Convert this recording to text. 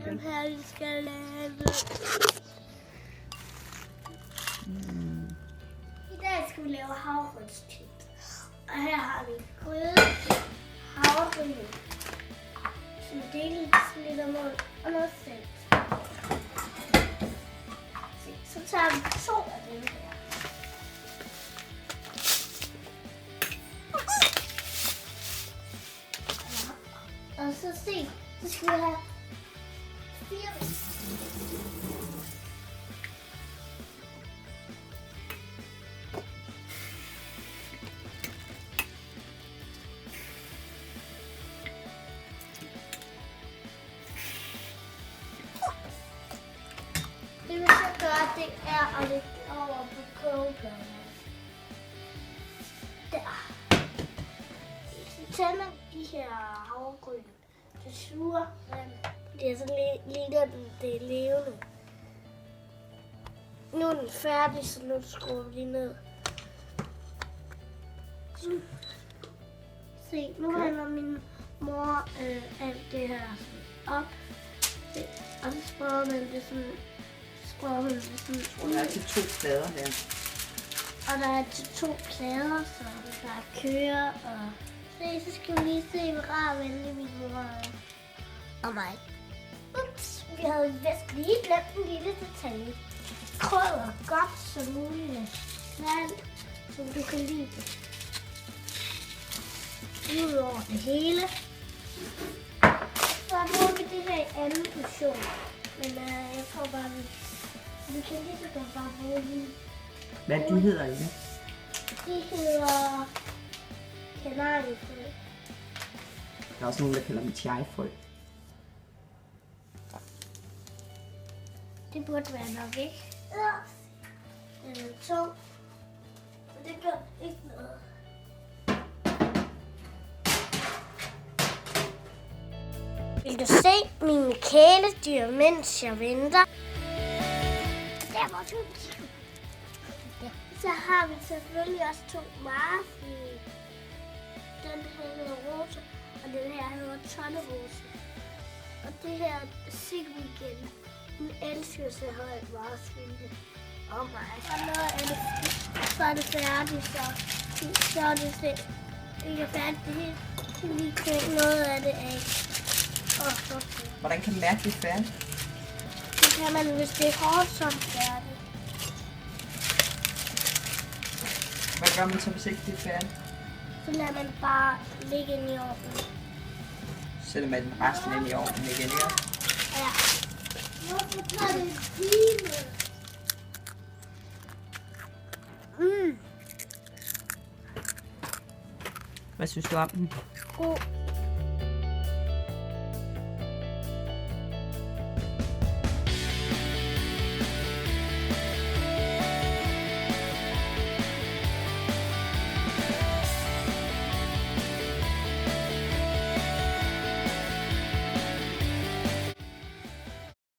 Den her, vi skal lave. I dag skal vi lave havregrynstips. Og her har vi gryde, havregryn, som deliliter mål og noget salt. Så tager vi 2 af dem her. Og så skal vi have 4. Det vi skal gøre, det er at lægge det over på kogepladen. Der. Så tænder de her havregryn. Det suger vand. Det er så ligner det er levende. Nu er den færdig, så nu skruer vi lige ned. Se, nu hælder min mor alt det her op. Og så spreder man det sådan. Og der er til 2 plader her. Og der er til 2 plader, så der er kører og... Se, så skal vi lige se, hvor rar venlig min mor er. Og mig. Ups, vi havde vist lige glemt en lille detalje. Krydder godt som muligt med salt, som du kan lide det. Ud over det hele. Så bruger vi det her i anden portion. Men jeg tror bare, vi kan lige så godt bare bruge dem. Hvad de hedder ikke? De hedder kanariefrø. Der er også nogen, der kalder dem chai-frø. Det burde være nok, ikke? Den er tung. Og det gør ikke noget. Vil du se mine kæledyr, mens jeg venter? Der var 2. Så har vi selvfølgelig også 2 marsvin. Den her hedder Rosa, og den her hedder Tonnerose. Og det her er Sigvigen. Hun elsker at se højt marsvin. Og mig. Og når så er det færdigt, så er det det. Det er færdigt det hele. Så vi kan noget af det af. Hvordan kan man mærke, det er færdigt? Det kan man, hvis det er hårdt, så er det færdigt. Hvad gør man så, hvis ikke det er færdigt? Så lader man bare ligge ind i ovnen. Sætter man resten ind i ovnen igen, ja? Ja. Hvorfor tager det en time? Hvad synes du om den? God.